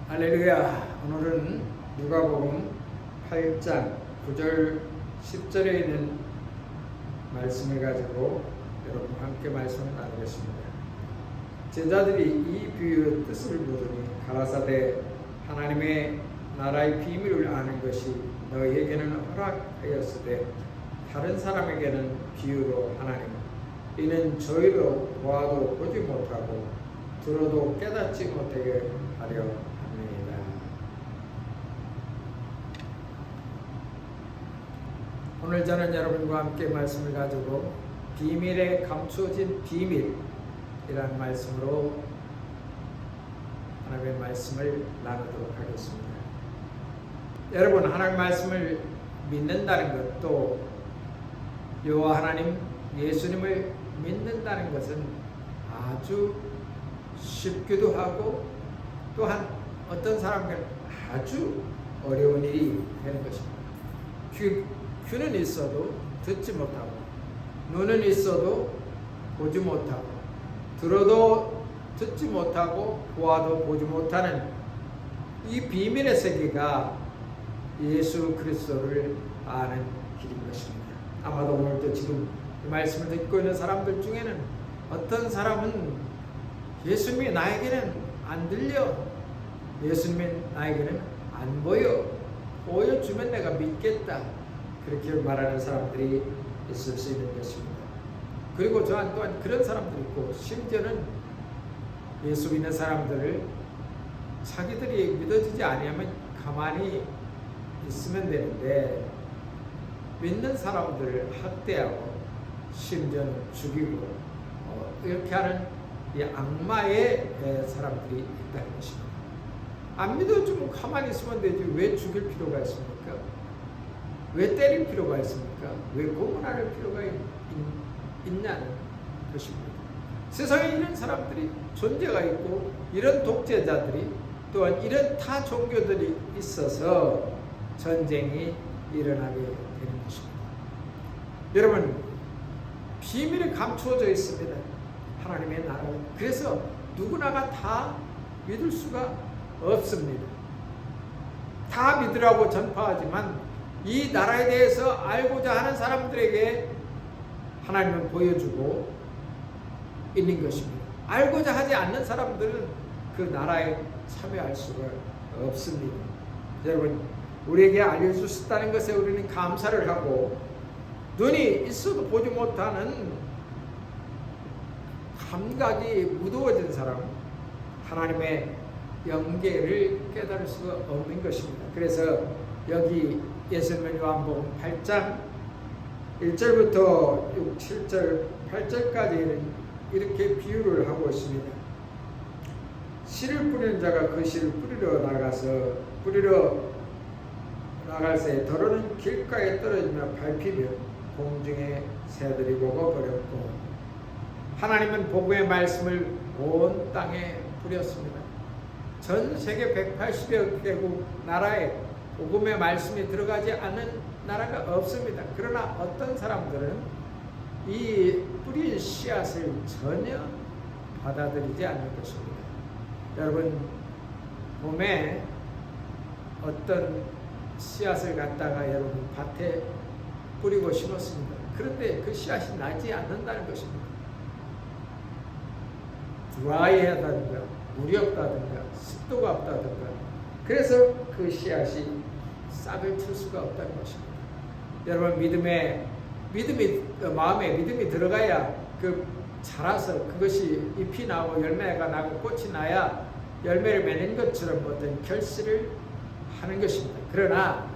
할렐루야. 오늘은 누가복음 8장 9절 10절에 있는 말씀을 가지고 여러분과 함께 말씀을 나누겠습니다. 제자들이 이 비유의 뜻을 모르니 가라사대 하나님의 나라의 비밀을 아는 것이 너희에게는 허락하였으되 다른 사람에게는 비유로 하나니 이는 저희로 보아도 보지 못하고 들어도 깨닫지 못하게 하려 합니다. 오늘 저는 여러분과 함께 말씀을 가지고 비밀에 감추어진 비밀이라는 말씀으로 하나님의 말씀을 나누도록 하겠습니다. 여러분, 하나님의 말씀을 믿는다는 것도 여호와 하나님 예수님을 믿는다는 것은 아주 쉽기도 하고 또한 어떤 사람에게는 아주 어려운 일이 되는 것입니다. 귀는 있어도 듣지 못하고 눈은 있어도 보지 못하고 들어도 듣지 못하고 보아도 보지 못하는 이 비밀의 세계가 예수 그리스도를 아는 길인 것입니다. 아마도 오늘도 지금 이 말씀을 듣고 있는 사람들 중에는 어떤 사람은 예수님이 나에게는 안 들려, 예수님이 나에게는 안 보여, 보여주면 내가 믿겠다, 그렇게 말하는 사람들이 있을 수 있는 것입니다. 그리고 또한 그런 사람들이 있고, 심지어는 예수 믿는 사람들을 자기들이 믿어지지 아니하면 가만히 있으면 되는데 믿는 사람들을 학대하고 심지어는 죽이고 이렇게 하는 이 악마의 사람들이 있다는 것입니다. 안 믿어주면 가만히 있으면 되지 왜 죽일 필요가 있습니까? 왜 때릴 필요가 있습니까? 왜 고문할 필요가 있냐는 것입니다. 세상에 이런 사람들이 존재가 있고 이런 독재자들이 또한 이런 타 종교들이 있어서 전쟁이 일어나게 되는 것입니다. 여러분, 비밀이 감추어져 있습니다. 하나님의 나라는. 그래서 누구나가 다 믿을 수가 없습니다. 다 믿으라고 전파하지만 이 나라에 대해서 알고자 하는 사람들에게 하나님은 보여주고 있는 것입니다. 알고자 하지 않는 사람들은 그 나라에 참여할 수가 없습니다. 여러분, 우리에게 알려주셨다는 것에 우리는 감사를 하고 눈이 있어도 보지 못하는 감각이 무더워진 사람, 하나님의 영계를 깨달을 수가 없는 것입니다. 그래서 여기 예수님은 요한복음 8장 1절부터 6, 7절, 8절까지는 이렇게 비유를 하고 있습니다. 씨를 뿌리는 자가 그 씨를 뿌리러 나갈 새에 더러는 길가에 떨어지며 밟히며 공중에 새들이 먹어버렸고, 하나님은 복음의 말씀을 온 땅에 뿌렸습니다. 전 세계 180여 개국 나라에 복음의 말씀이 들어가지 않는 나라가 없습니다. 그러나 어떤 사람들은 이 뿌린 씨앗을 전혀 받아들이지 않는 것입니다. 여러분, 봄에 어떤 씨앗을 갖다가 여러분 밭에 뿌리고 심었습니다. 그런데 그 씨앗이 나지 않는다는 것입니다. 드라이하다든가 물이 없다든가 습도가 없다든가, 그래서 그 씨앗이 싹을 틀 수가 없다는 것입니다. 여러분, 마음에 믿음이 들어가야 그 자라서 그것이 잎이 나고 열매가 나고 꽃이 나야 열매를 맺는 것처럼 어떤 결실을 하는 것입니다. 그러나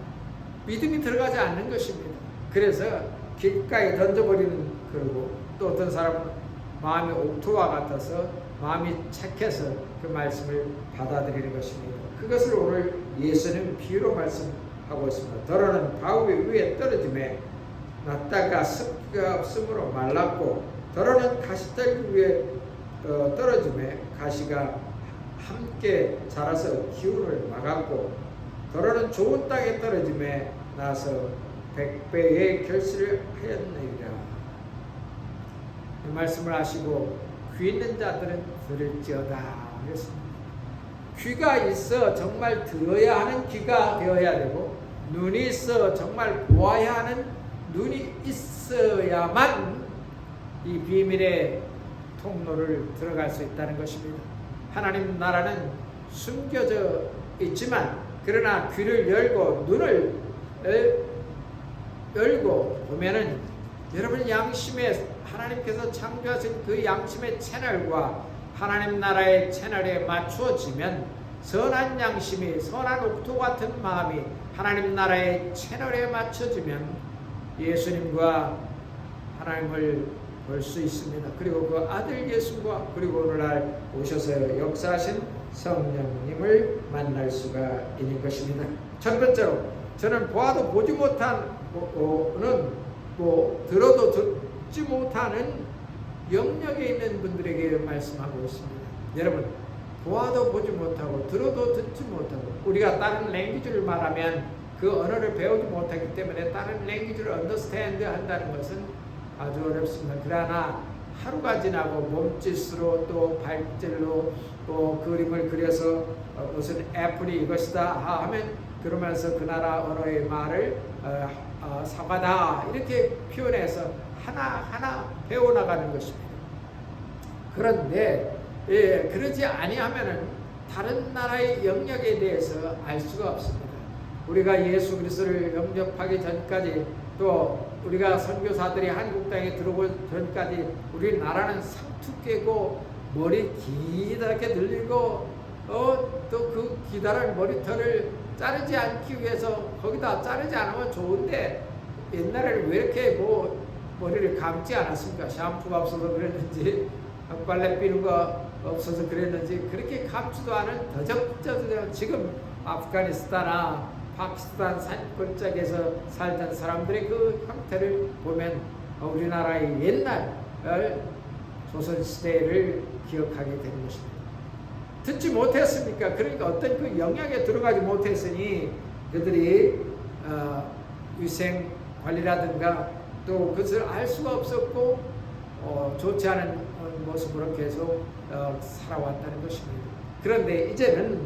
믿음이 들어가지 않는 것입니다. 그래서 길가에 던져버리는, 그리고 또 어떤 사람은 마음이 옥토와 같아서 마음이 착해서 그 말씀을 받아들이는 것입니다. 그것을 오늘 예수는 비유로 말씀하고 있습니다. 더러는 바위 위에 떨어짐에 났다가 습기가 없으므로 말랐고, 더러는 가시떨기 위에 떨어짐에 가시가 함께 자라서 기운을 막았고, 더러는 좋은 땅에 떨어짐에 나서 100배의 결실을 하였느니라. 이 말씀을 하시고 귀 있는 자들은 들을지어다 그랬습니다. 귀가 있어 정말 들어야 하는 귀가 되어야 되고, 눈이 있어 정말 보아야 하는 눈이 있어야만 이 비밀의 통로를 들어갈 수 있다는 것입니다. 하나님 나라는 숨겨져 있지만, 그러나 귀를 열고 눈을 열고 보면은 여러분 양심의, 하나님께서 창조하신 그 양심의 채널과 하나님 나라의 채널에 맞추어지면, 선한 양심이, 선한 옥토 같은 마음이 하나님 나라의 채널에 맞춰지면 예수님과 하나님을 볼 수 있습니다. 그리고 그 아들 예수와, 그리고 오늘날 오셔서 역사하신 성령님을 만날 수가 있는 것입니다. 첫 번째로, 저는 보아도 보지 못한 들어도 듣지 못하는 영역에 있는 분들에게 말씀하고 있습니다. 여러분, 보아도 보지 못하고 들어도 듣지 못하고, 우리가 다른 랭귀지를 말하면 그 언어를 배우지 못하기 때문에 다른 랭귀지를 언더스탠드 한다는 것은 아주 어렵습니다. 그러나 하루가 지나고 몸짓으로 또 발질로 또 그림을 그려서 무슨 애플이 이것이다 하면, 그러면서 그 나라 언어의 말을 사과다 이렇게 표현해서 하나하나 배워나가는 것입니다. 그런데 그러지 아니하면은 다른 나라의 영역에 대해서 알 수가 없습니다. 우리가 예수 그리스도를 영접하기 전까지, 또 우리가 선교사들이 한국 땅에 들어오기 전까지 우리나라는 상투깨고 머리 기다랗게 늘리고 또 그 기다란 머리털을 자르지 않기 위해서, 거기다 자르지 않으면 좋은데 옛날에는 왜 이렇게 머리를 감지 않았습니까? 샴푸가 없어서 그랬는지, 빨래 비는 거 없어서 그랬는지, 그렇게 감지도 않은 더적더적, 지금 아프가니스탄이나 파키스탄 산골짜기에서 살던 사람들의 그 형태를 보면 우리나라의 옛날 조선시대를 기억하게 되는 것입니다. 듣지 못했습니까? 그러니까 어떤 그 영역에 들어가지 못했으니 그들이 위생 관리라든가 또 그것을 알 수가 없었고 좋지 않은 모습으로 계속 살아왔다는 것입니다. 그런데 이제는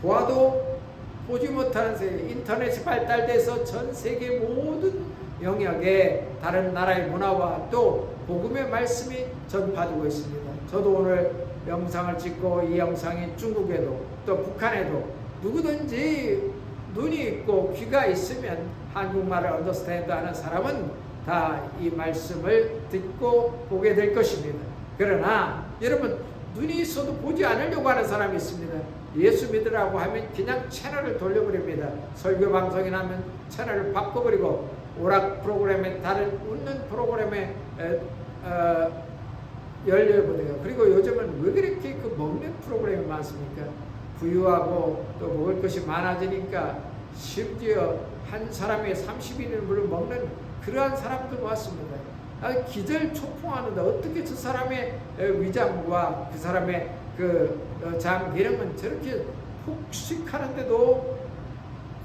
보아도 보지 못하는 세계, 인터넷이 발달돼서 전 세계 모든 영역에 다른 나라의 문화와 또 복음의 말씀이 전파되고 있습니다. 저도 오늘 영상을 찍고 이 영상이 중국에도 또 북한에도 누구든지 눈이 있고 귀가 있으면 한국말을 언더스탠드 하는 사람은 다 이 말씀을 듣고 보게 될 것입니다. 그러나 여러분, 눈이 있어도 보지 않으려고 하는 사람이 있습니다. 예수 믿으라고 하면 그냥 채널을 돌려버립니다. 설교 방송이나 하면 채널을 바꿔버리고 오락 프로그램에, 다른 웃는 프로그램에 열려버려요. 그리고 요즘은 왜 그렇게 그 먹는 프로그램이 많습니까? 부유하고 또 먹을 것이 많아지니까 심지어 한 사람의 30인분을 먹는 그러한 사람도 많습니다. 기절초풍하는데 어떻게 저 사람의 위장과 그 사람의 장 기름은 저렇게 폭식하는데도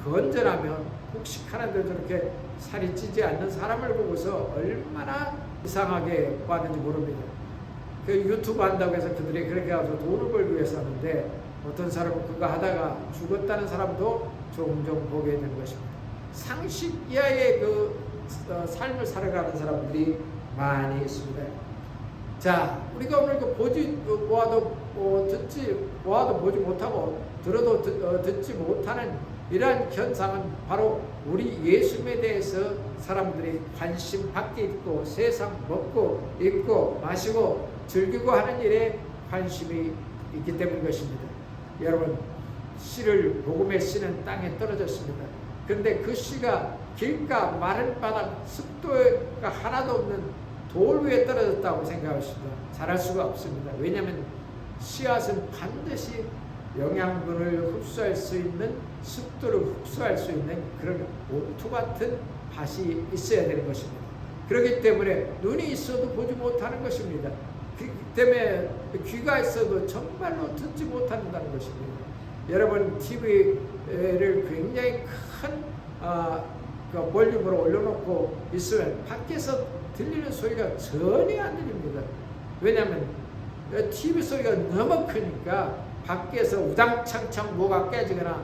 건전하면 폭식하는데 저렇게 살이 찌지 않는 사람을 보고서 얼마나 이상하게 봤는지 모릅니다. 그 유튜브 한다고 해서 그들이 그렇게 해서 돈을 벌기 위해서 하는데 어떤 사람은 그거 하다가 죽었다는 사람도 종종 보게 되는 것입니다. 상식 이하의 삶을 살아가는 사람들이 많이 있습니다. 자, 우리가 오늘 보아도 보지 못하고 들어도 듣지 못하는 이러한 현상은 바로 우리 예수님에 대해서 사람들이 관심 밖에 있고 세상 먹고 입고 마시고 즐기고 하는 일에 관심이 있기 때문인 것입니다. 여러분, 복음의 씨는 땅에 떨어졌습니다. 그런데 그 씨가 길가 마른 바닥 습도가 하나도 없는 돌 위에 떨어졌다고 생각하십니다. 자랄 수가 없습니다. 왜냐하면 씨앗은 반드시 영양분을 흡수할 수 있는, 습도를 흡수할 수 있는 그런 옥토 같은 밭이 있어야 되는 것입니다. 그렇기 때문에 눈이 있어도 보지 못하는 것입니다. 그렇기 때문에 귀가 있어도 정말로 듣지 못한다는 것입니다. 여러분, TV를 굉장히 큰 볼륨으로 올려놓고 있으면 밖에서 들리는 소리가 전혀 안 들립니다. 왜냐하면 TV 소리가 너무 크니까 밖에서 우당창창 뭐가 깨지거나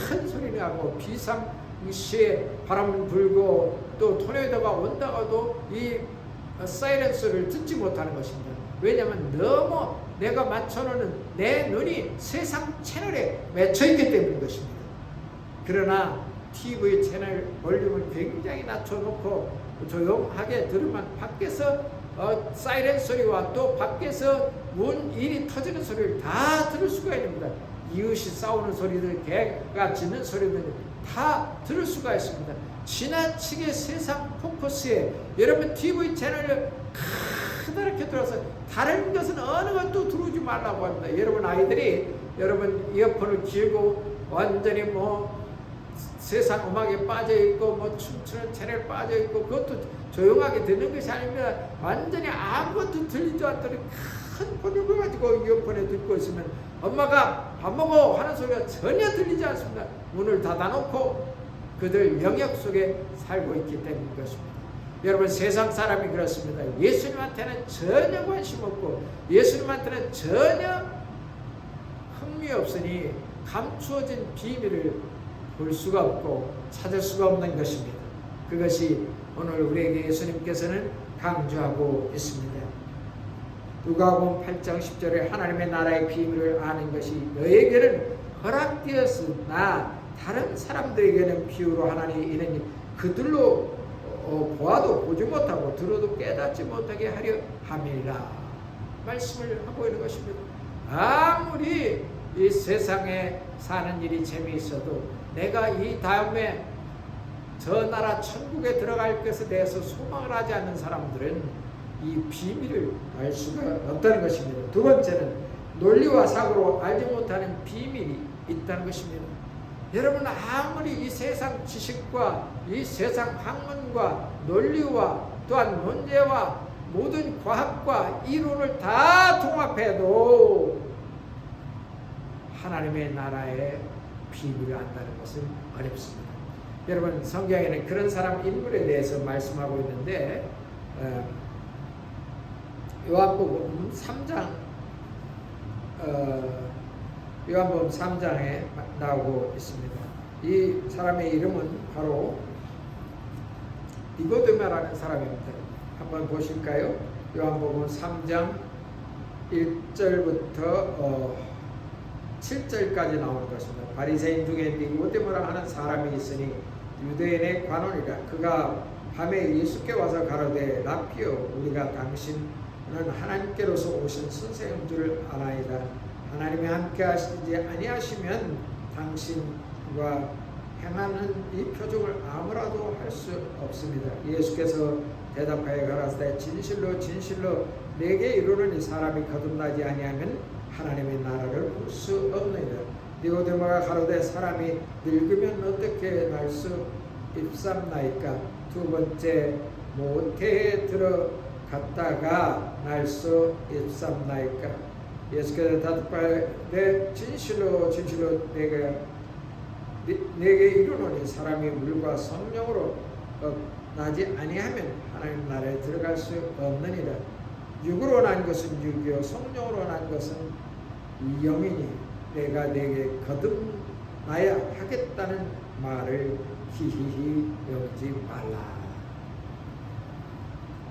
큰 소리 나고 비상시에 바람 불고 또 토네이도가 온다가도 이 사이렌 소리를 듣지 못하는 것입니다. 왜냐하면 너무 내가 맞춰놓는 내 눈이 세상 채널에 맺혀있기 때문인 것입니다. 그러나 TV 채널 볼륨을 굉장히 낮춰놓고 조용하게 들으면 밖에서 사이렌 소리와 또 밖에서 문 일이 터지는 소리를 다 들을 수가 있습니다. 이웃이 싸우는 소리들, 개가 짖는 소리들 다 들을 수가 있습니다. 지나치게 세상 포커스에 여러분 TV 채널을 크다랗게 들어서 다른 것은 어느 것도 들어오지 말라고 합니다. 여러분 아이들이 여러분 이어폰을 길고 완전히 뭐 세상 음악에 빠져있고 뭐 춤추는 채널에 빠져있고 그것도 조용하게 듣는 것이 아닙니다. 완전히 아무것도 들리지 않도록 큰 볼륨을 가지고 이어폰에 듣고 있으면 엄마가 밥 먹어 하는 소리가 전혀 들리지 않습니다. 문을 닫아놓고 그들 영역 속에 살고 있기 때문인 것입니다. 여러분 세상 사람이 그렇습니다. 예수님한테는 전혀 관심 없고 예수님한테는 전혀 흥미 없으니 감추어진 비밀을 볼 수가 없고 찾을 수가 없는 것입니다. 그것이 오늘 우리에게 예수님께서는 강조하고 있습니다. 누가복음 8장 10절에 하나님의 나라의 비밀을 아는 것이 너에게는 허락되었으나 다른 사람들에게는 비유로 하나니 이는 그들로 보아도 보지 못하고 들어도 깨닫지 못하게 하려 함이라 말씀을 하고 있는 것입니다. 아무리 이 세상에 사는 일이 재미있어도 내가 이 다음에 저 나라 천국에 들어갈 것에 대해서 소망을 하지 않는 사람들은 이 비밀을 알 수가 없다는 것입니다. 두 번째는 논리와 사고로 알지 못하는 비밀이 있다는 것입니다. 여러분 아무리 이 세상 지식과 이 세상 학문과 논리와 또한 문제와 모든 과학과 이론을 다 통합해도 하나님의 나라의 비밀을 안다는 것은 어렵습니다. 여러분 성경에는 그런 사람 인물에 대해서 말씀하고 있는데 요한복음 3장 요한복음 3장에 나오고 있습니다. 이 사람의 이름은 바로 니고데모라는 사람입니다. 한번 보실까요? 요한복음 3장 1절부터 7절까지 나오는 것입니다. 바리새인 중에 니고데모라 하는 사람이 있으니 유대인의 관원이라. 그가 밤에 예수께 와서 가로되 라피여 우리가 당신은 하나님께로서 오신 선생인 줄 아나이다. 하나님이 함께 하시지 아니하시면 당신과 행하는 이 표적을 아무라도 할 수 없습니다. 예수께서 대답하여 가라사대 진실로 진실로 내게 이르노니 사람이 거듭나지 아니하면 하나님의 나라를 볼 수 없느니라. 니고데모가 가로되 사람이 늙으면 어떻게 날 수 있삼나이까? 두 번째 모태에 들어갔다가 날 수 있삼나이까? 예수께서 대답하되 진실로 진실로 내게 이르노니 사람이 물과 성령으로 나지 아니하면 하나님 나라에 들어갈 수 없느니라. 육으로 난 것은 육이요 성령으로 난 것은 영이니 내가 내게 거듭나야 하겠다는 말을 희희히 여기지 말라.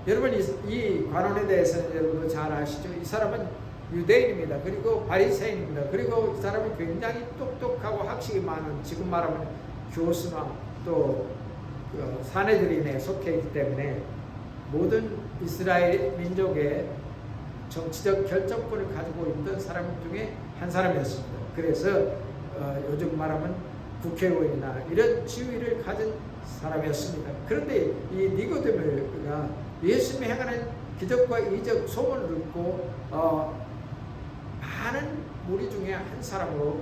여러분 이 관원에 대해서는 여러분도 잘 아시죠? 이 사람은 유대인입니다. 그리고 바리새인입니다. 그리고 이 사람은 굉장히 똑똑하고 학식이 많은, 지금 말하면 교수나 또 사내들인에 속해 있기 때문에 모든 이스라엘 민족의 정치적 결정권을 가지고 있던 사람 중에 한 사람이었습니다. 그래서 요즘 말하면 국회의원이나 이런 지위를 가진 사람이었습니다. 그런데 이 니고데모가 예수님이 행하는 기적과 이적 소문을 듣고 많은 무리 중에 한 사람으로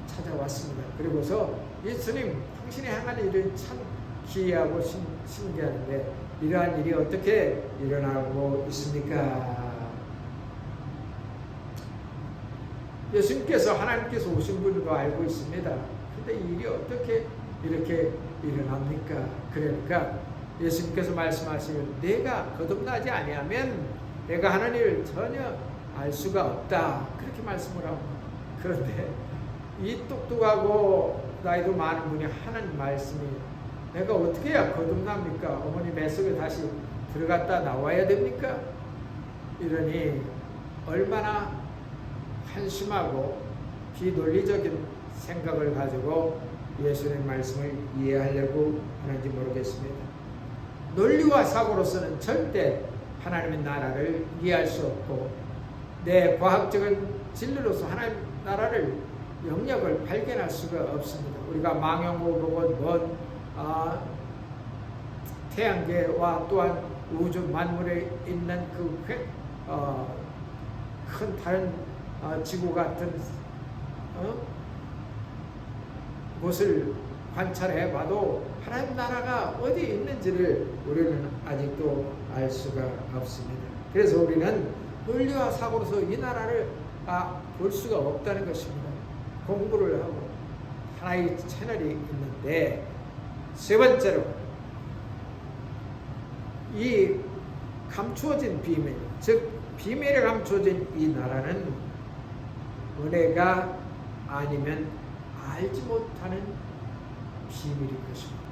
찾아왔습니다. 그리고서 예수님 당신이 행하는 일은 참 기이하고 신기한데 이러한 일이 어떻게 일어나고 있습니까? 예수님께서 하나님께서 오신 분도 알고 있습니다. 근데 이 일이 어떻게 이렇게 일어납니까? 그러니까 예수님께서 말씀하시면 내가 거듭나지 아니하면 내가 하는 일을 전혀 알 수가 없다. 그렇게 말씀을 합니다. 그런데 이 똑똑하고 나이도 많은 분이 하는 말씀이 내가 어떻게 해야 거듭납니까? 어머니 뱃속에 다시 들어갔다 나와야 됩니까? 이러니 얼마나 한심하고 비논리적인 생각을 가지고 예수님의 말씀을 이해하려고 하는지 모르겠습니다. 논리와 사고로서는 절대 하나님의 나라를 이해할 수 없고 내 과학적인 진리로서 하나님 나라를 영역을 발견할 수가 없습니다. 우리가 망원경을 보고 태양계와 또한 우주 만물에 있는 그 큰 다른 지구 같은 곳을 관찰해 봐도 하나님 나라가 어디 있는지를 우리는 아직도 알 수가 없습니다. 그래서 우리는 논리와 사고로서 이 나라를 볼 수가 없다는 것입니다. 공부를 하고 하나의 채널이 있는데, 세 번째로 이 감추어진 비밀, 즉 비밀에 감추어진 이 나라는 은혜가 아니면 알지 못하는 비밀인 것입니다.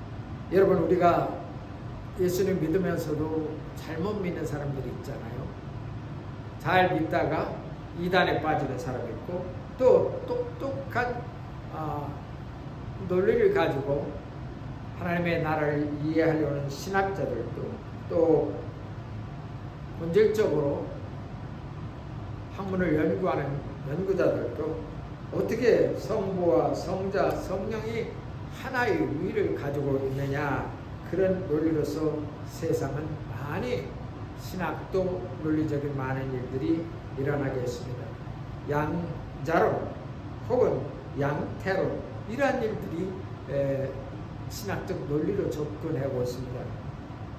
여러분, 우리가 예수님 믿으면서도 잘못 믿는 사람들이 있잖아요. 잘 믿다가 이단에 빠지는 사람이 있고, 또 똑똑한 논리를 가지고 하나님의 나라를 이해하려는 신학자들도, 또 본질적으로 학문을 연구하는 연구자들도 어떻게 성부와 성자, 성령이 하나의 위를 가지고 있느냐, 그런 논리로서 세상은 많이 신학도 논리적인 많은 일들이 일어나게 했습니다. 양자론 혹은 양태론, 이러한 일들이 신학적 논리로 접근하고 있습니다.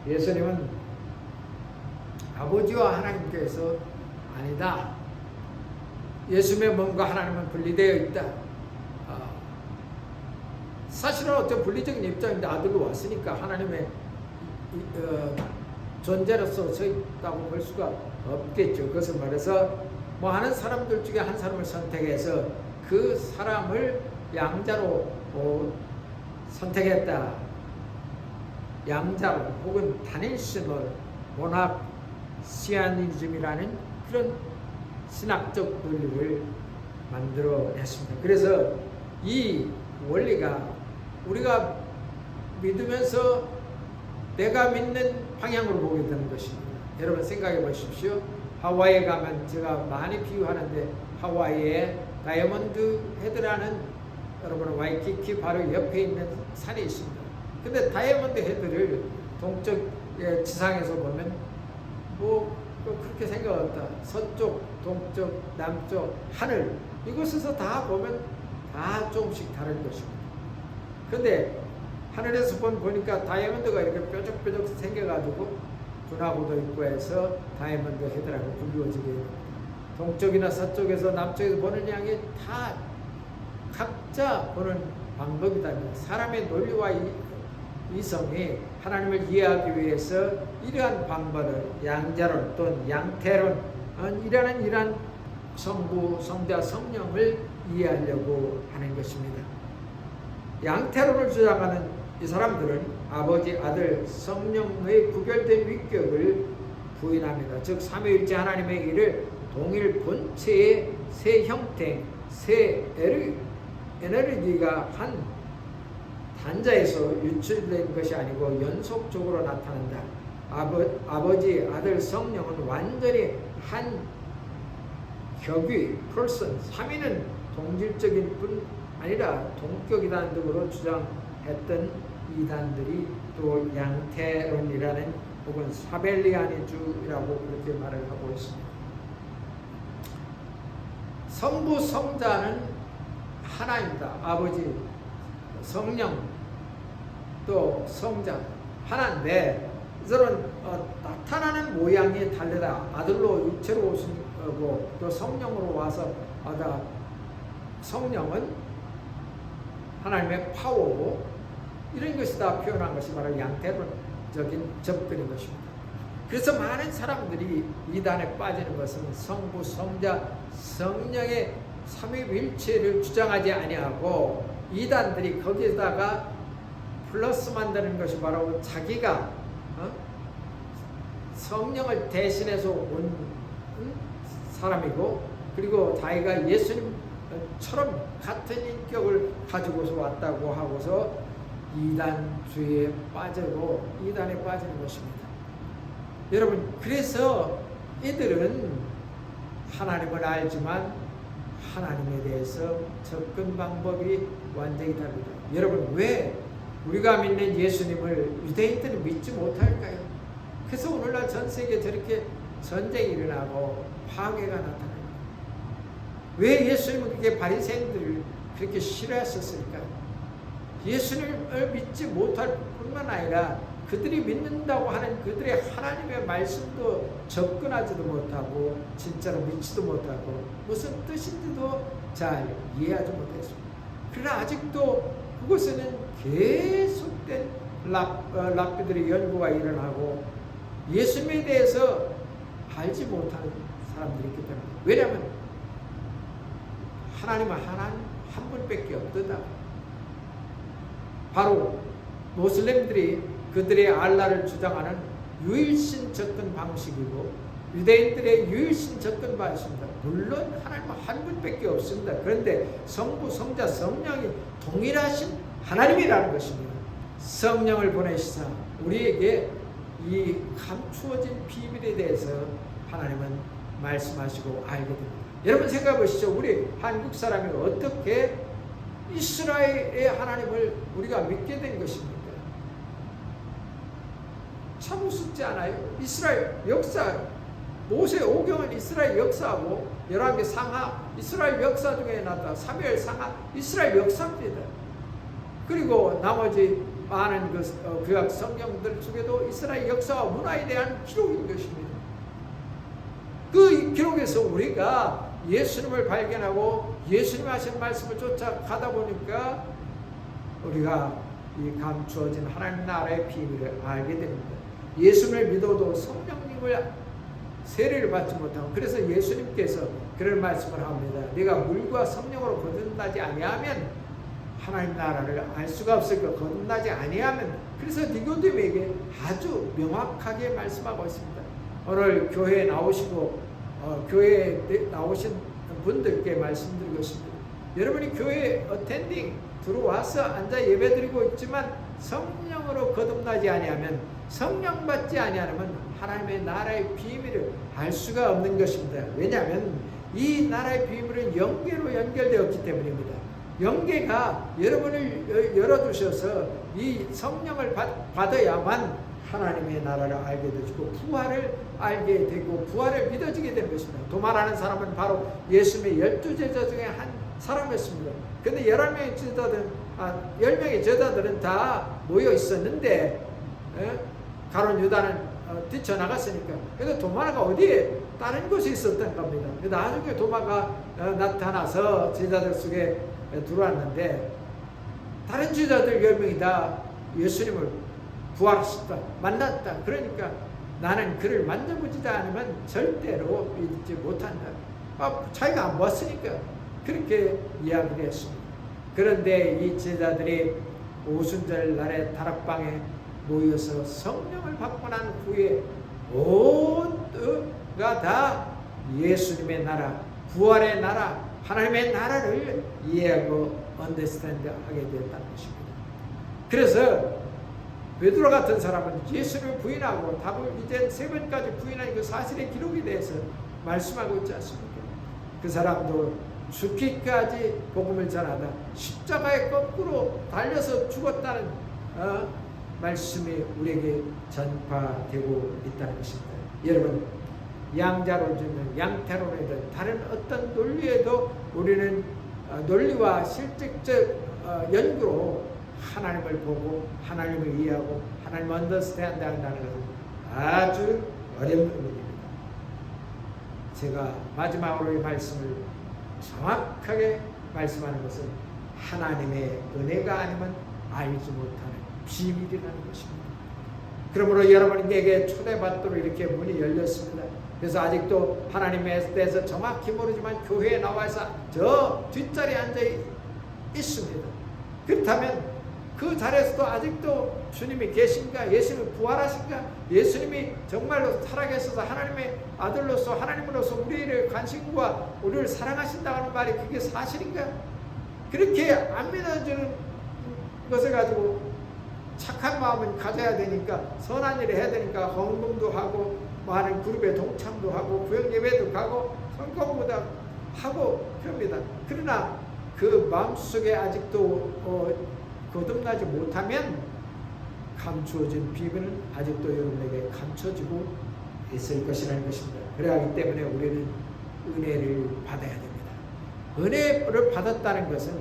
예수님은 아버지와 하나님께서 아니다, 예수님의 몸과 하나님은 분리되어 있다. 사실은 어떤 분리적인 입장인데 아들로 왔으니까 하나님의 존재로서 서 있다고 볼 수가 없겠죠. 그것을 말해서 하는 사람들 중에 한 사람을 선택해서 그 사람을 양자로 선택했다. 양자로 혹은 단일신을 모나시아니즘이라는 그런 신학적 논리를 만들어냈습니다. 그래서 이 원리가 우리가 믿으면서 내가 믿는 방향으로 보게 되는 것입니다. 여러분 생각해 보십시오. 하와이에 가면 제가 많이 비유하는데, 하와이에 다이아몬드 헤드라는, 여러분 와이키키 바로 옆에 있는 산이 있습니다. 근데 다이아몬드 헤드를 동쪽 지상에서 보면 그렇게 생각한다. 서쪽, 동쪽, 남쪽, 하늘, 이곳에서 다 보면 다 조금씩 다른 것입니다. 근데 하늘에서 보니까 다이아몬드가 이렇게 뾰족뾰족 생겨가지고 분화구도 있고 해서 다이아몬드 헤드라고 불리워지게 됩니다. 동쪽이나 서쪽에서 남쪽에서 보는 양이 다 각자 보는 방법이다. 사람의 논리와 이성이 하나님을 이해하기 위해서 이러한 방법을 양자론 또는 양태론, 이러한 성부, 성자, 성령을 이해하려고 하는 것입니다. 양태론을 주장하는 이 사람들은 아버지, 아들, 성령의 구별된 위격을 부인합니다. 즉 삼위일체 하나님의 일을 동일 본체의 세 형태, 세 에너지가 한 단자에서 유출된 것이 아니고 연속적으로 나타난다. 아버지, 아들, 성령은 완전히 한 격위, person, 삼위는 동질적인 뿐 아니라 동격이라는 등으로 주장했던 이단들이 또 양태론이라는 혹은 사벨리아니주라고 그렇게 말을 하고 있습니다. 성부, 성자는 하나입니다. 아버지, 성령, 또 성자 하나인데, 이들은 나타나는 모양이 다르다. 아들로 육체로 오신 거고, 또 성령으로 와서 성령은 하나님의 파워고, 이런 것이 다 표현한 것이 바로 양태론적인 접근인 것입니다. 그래서 많은 사람들이 이단에 빠지는 것은 성부, 성자, 성령의 삼위일체를 주장하지 아니하고 이단들이 거기에다가 플러스 만드는 것이 바로 자기가 성령을 대신해서 온 사람이고, 그리고 자기가 예수님처럼 같은 인격을 가지고서 왔다고 하고서 이단주의에 빠지고 이단에 빠지는 것입니다. 여러분, 그래서 이들은 하나님을 알지만 하나님에 대해서 접근 방법이 완전히 다릅니다. 여러분, 왜 우리가 믿는 예수님을 유대인들은 믿지 못할까요? 그래서 오늘날 전 세계에 저렇게 전쟁이 일어나고 파괴가 나타납니다. 왜 예수님은 그렇게 바리새인들을 그렇게 싫어했었을까? 예수님을 믿지 못할 뿐만 아니라 그들이 믿는다고 하는 그들의 하나님의 말씀도 접근하지도 못하고 진짜로 믿지도 못하고 무슨 뜻인지도 잘 이해하지 못했습니다. 그러나 아직도 그곳에는 계속된 랍비들의 연구가 일어나고 예수님에 대해서 알지 못하는 사람들이 있기 때문에, 왜냐하면 하나님은 한 분밖에 없다. 바로 모슬렘들이 그들의 알라를 주장하는 유일신 접근 방식이고 유대인들의 유일신 접근 방식입니다. 물론 하나님은 한 분밖에 없습니다. 그런데 성부, 성자, 성령이 동일하신 하나님이라는 것입니다. 성령을 보내시사 우리에게 이 감추어진 비밀에 대해서 하나님은 말씀하시고 알게 됩니다. 여러분 생각해 보시죠. 우리 한국 사람이 어떻게 이스라엘의 하나님을 우리가 믿게 된 것입니까? 참 우습지 않아요? 이스라엘 역사, 모세 오경은 이스라엘 역사하고 열왕기 상하 이스라엘 역사 중에 나타 사무엘 상하 이스라엘 역사입니다. 그리고 나머지 많은 구약 성경들 중에도 이스라엘 역사와 문화에 대한 기록인 것입니다. 그 기록에서 우리가 예수님을 발견하고 예수님 하신 말씀을 쫓아가다 보니까 우리가 이 감추어진 하나님 나라의 비밀을 알게 됩니다. 예수님을 믿어도 성령님을 세례를 받지 못하고, 그래서 예수님께서 그런 말씀을 합니다. 네가 물과 성령으로 거듭나지 아니하면 하나님 나라를 알 수가 없을 것, 거듭나지 아니하면. 그래서 니고데모에게 아주 명확하게 말씀하고 있습니다. 오늘 교회에 나오시고 교회에 나오신 분들께 말씀드리겠습니다. 여러분이 교회에 어텐딩 들어와서 앉아 예배드리고 있지만 성령으로 거듭나지 아니하면, 성령 받지 아니하면 하나님의 나라의 비밀을 알 수가 없는 것입니다. 왜냐하면 이 나라의 비밀은 영계로 연결되었기 때문입니다. 영계가 여러분을 열어두셔서 이 성령을 받아야만 하나님의 나라를 알게 되시고 부활을 알게 되고 부활을 믿어지게 되는 것입니다. 도마라는 사람은 바로 예수님의 12제자 중에 한 사람이었습니다. 근데 10명의 제자들은 다 모여 있었는데 가룟 유다는 뛰쳐나갔으니까. 그래서 도마가 어디에 다른 곳에 있었던 겁니다. 나중에 도마가 나타나서 제자들 속에 들어왔는데 다른 제자들 10명이 다 예수님을 부활하셨다, 만났다. 그러니까 나는 그를 만져보지도 않으면 절대로 믿지 못한다. 자기가 안 봤으니까 그렇게 이야기를 했습니다. 그런데 이 제자들이 오순절 날에 다락방에 모여서 성령을 받고 난 후에 모두가 다 예수님의 나라, 부활의 나라, 하나님의 나라를 이해하고 언더스탠드 하게 되었다는 것입니다. 그래서 베드로 같은 사람은 예수를 부인하고 답을 이제 3번까지 부인한 그 사실의 기록에 대해서 말씀하고 있지 않습니까? 그 사람도 죽기까지 복음을 전하다 십자가에 거꾸로 달려서 죽었다는 말씀이 우리에게 전파되고 있다는 것입니다. 여러분, 양자론이든 양태론이든 다른 어떤 논리에도 우리는 논리와 실질적 연구로 하나님을 보고 하나님을 이해하고 하나님을 언더스탠드 한다는 것은 아주 어려운 부분입니다. 제가 마지막으로 이 말씀을 정확하게 말씀하는 것은 하나님의 은혜가 아니면 알지 못하는 비밀이라는 것입니다. 그러므로 여러분에게 초대받도록 이렇게 문이 열렸습니다. 그래서 아직도 하나님에 대해서 정확히 모르지만 교회에 나와서 저 뒷자리에 앉아 있습니다. 그렇다면 그 자리에서도 아직도 주님이 계신가? 예수님이 부활하신가? 예수님이 정말로 살아계셔서 하나님의 아들로서 하나님으로서 우리를 관심과 우리를 사랑하신다는 말이 그게 사실인가? 그렇게 안 믿어주는 것을 가지고 착한 마음은 가져야 되니까, 선한 일을 해야 되니까 헌금도 하고 많은 그룹에 동참도 하고 구역 예배도 가고 성공부도 하고 그럽니다. 그러나 그 마음속에 아직도 거듭나지 못하면 감추어진 비밀은 아직도 여러분에게 감춰지고 있을 것이라는 것입니다. 그래야 하기 때문에 우리는 은혜를 받아야 됩니다. 은혜를 받았다는 것은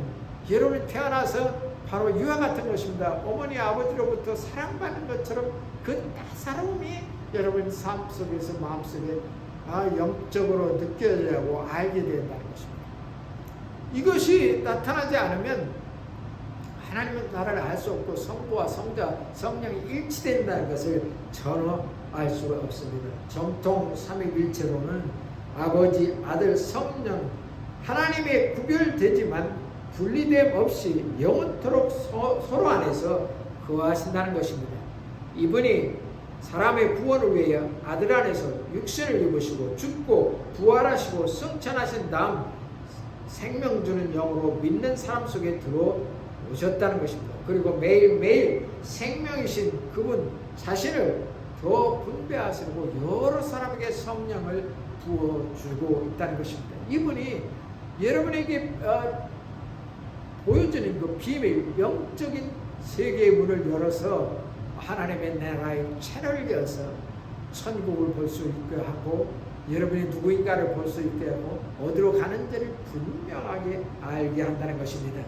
여러분이 태어나서 바로 이와 같은 것입니다. 어머니 아버지로부터 사랑받는 것처럼 그 따사로움이 여러분 삶 속에서 마음속에 영적으로 느껴지고 알게 된다는 것입니다. 이것이 나타나지 않으면 하나님은 나를 알 수 없고 성부와 성자, 성령이 일치된다는 것을 전혀 알 수가 없습니다. 정통 삼위일체로는 아버지, 아들, 성령 하나님의 구별되지만 분리됨 없이 영원토록 서로 안에서 거하신다는 것입니다. 이분이 사람의 구원을 위하여 아들 안에서 육신을 입으시고 죽고 부활하시고 승천하신 다음 생명 주는 영으로 믿는 사람 속에 들어오셨다는 것입니다. 그리고 매일매일 생명이신 그분 자신을 더 분배하시고 여러 사람에게 성령을 부어주고 있다는 것입니다. 이분이 여러분에게 보여주는 그 비밀, 영적인 세계의 문을 열어서 하나님의 나라의 채널을 열어서 천국을 볼 수 있게 하고 여러분이 누구인가를 볼 수 있게 하고 어디로 가는지를 분명하게 알게 한다는 것입니다.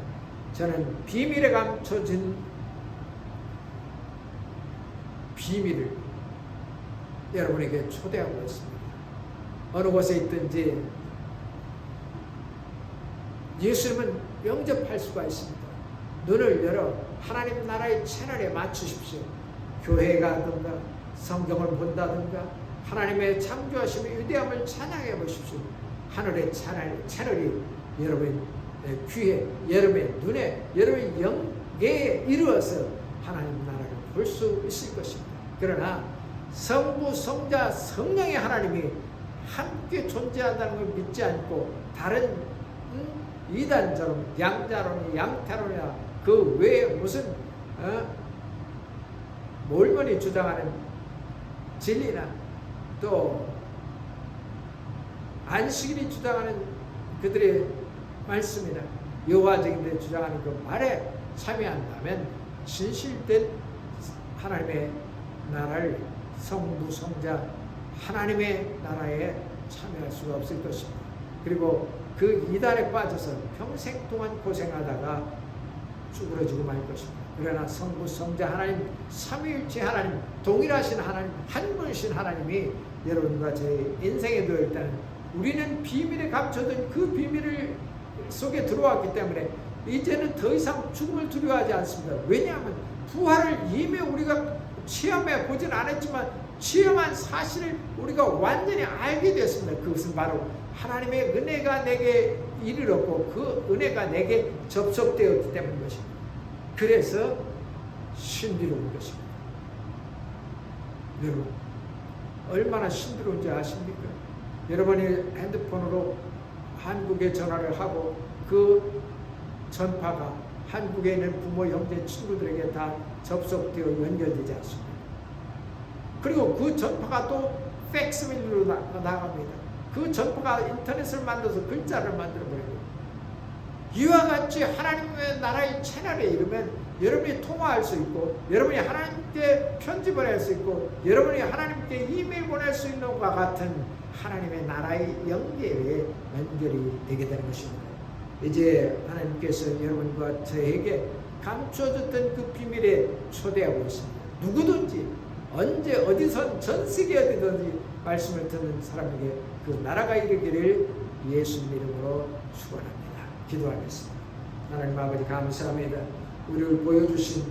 저는 비밀에 감춰진 비밀을 여러분에게 초대하고 있습니다. 어느 곳에 있든지 예수님은 영접할 수가 있습니다. 눈을 열어 하나님 나라의 채널에 맞추십시오. 교회가 하든가 성경을 본다든가 하나님의 창조하심의 위대함을 찬양해 보십시오. 하늘의 채널이 여러분의 귀에, 여러분의 눈에, 여러분의 영계에 이루어서 하나님 나라를 볼 수 있을 것입니다. 그러나 성부, 성자, 성령의 하나님이 함께 존재한다는 걸 믿지 않고 다른 이단처럼 양자론이 양타론이나 그 외에 무슨 몰몬이 주장하는 진리나 또 안식일이 주장하는 그들의 말씀이나 여호와적인데 주장하는 그 말에 참여한다면 진실된 하나님의 나라를 성부 성자 하나님의 나라에 참여할 수가 없을 것입니다. 그리고 그 이단에 빠져서 평생 동안 고생하다가 쭈그러지고 말 것입니다. 그러나 성부 성자 하나님 삼위일체 하나님 동일하신 하나님 한 분이신 하나님이 여러분과 제 인생에 되어 있다는 우리는 비밀에 감춰둔 그 비밀을 속에 들어왔기 때문에 이제는 더 이상 죽음을 두려워하지 않습니다. 왜냐하면 부활을 이미 우리가 체험해 보진 않았지만 체험한 사실을 우리가 완전히 알게 됐습니다. 그것은 바로 하나님의 은혜가 내게 이르렀고 그 은혜가 내게 접속되었기 때문인 것입니다. 그래서 신비로운 것입니다. 여러분 얼마나 신비로운지 아십니까? 여러분이 핸드폰으로 한국에 전화를 하고 그 전파가 한국에 있는 부모, 형제, 친구들에게 다 접속되어 연결되지 않습니다. 그리고 그 전파가 또 팩스밀로 나갑니다. 그 전파가 인터넷을 만들어서 글자를 만들어버리고 이와 같이 하나님의 나라의 채널에 이르면 여러분이 통화할 수 있고 여러분이 하나님께 편지 보낼 수 있고 여러분이 하나님께 이메일 보낼 수 있는 것과 같은 하나님의 나라의 연계에 연결이 되게 되는 것입니다. 이제 하나님께서 여러분과 저에게 감춰졌던 그 비밀에 초대하고 있습니다. 누구든지 언제 어디선 전 세계 어디든지 말씀을 듣는 사람에게 그 나라가 이르기를 예수님 이름으로 축원합니다. 기도하겠습니다. 하나님 아버지 감사합니다. 우리를 보여주신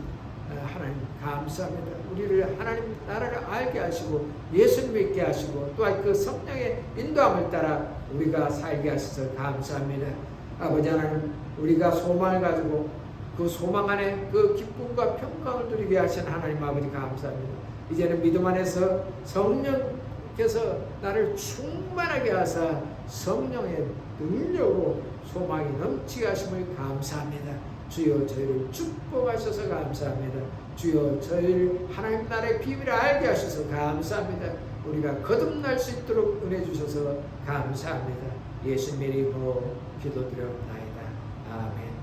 하나님 감사합니다. 우리를 하나님 나라를 알게 하시고 예수 믿게 하시고 또한 그 성령의 인도함을 따라 우리가 살게 하셔서 감사합니다. 아버지 하나님, 우리가 소망을 가지고 그 소망 안에 그 기쁨과 평강을 누리게 하신 하나님 아버지 감사합니다. 이제는 믿음 안에서 성령께서 나를 충만하게 하사 성령의 능력으로 소망이 넘치게 하심을 감사합니다. 주여 저희를 축복하셔서 감사합니다. 주여 저희를 하나님 나라의 비밀을 알게 하셔서 감사합니다. 우리가 거듭날 수 있도록 은혜 주셔서 감사합니다. 예수 믿고 기도드렸나이다. 아멘.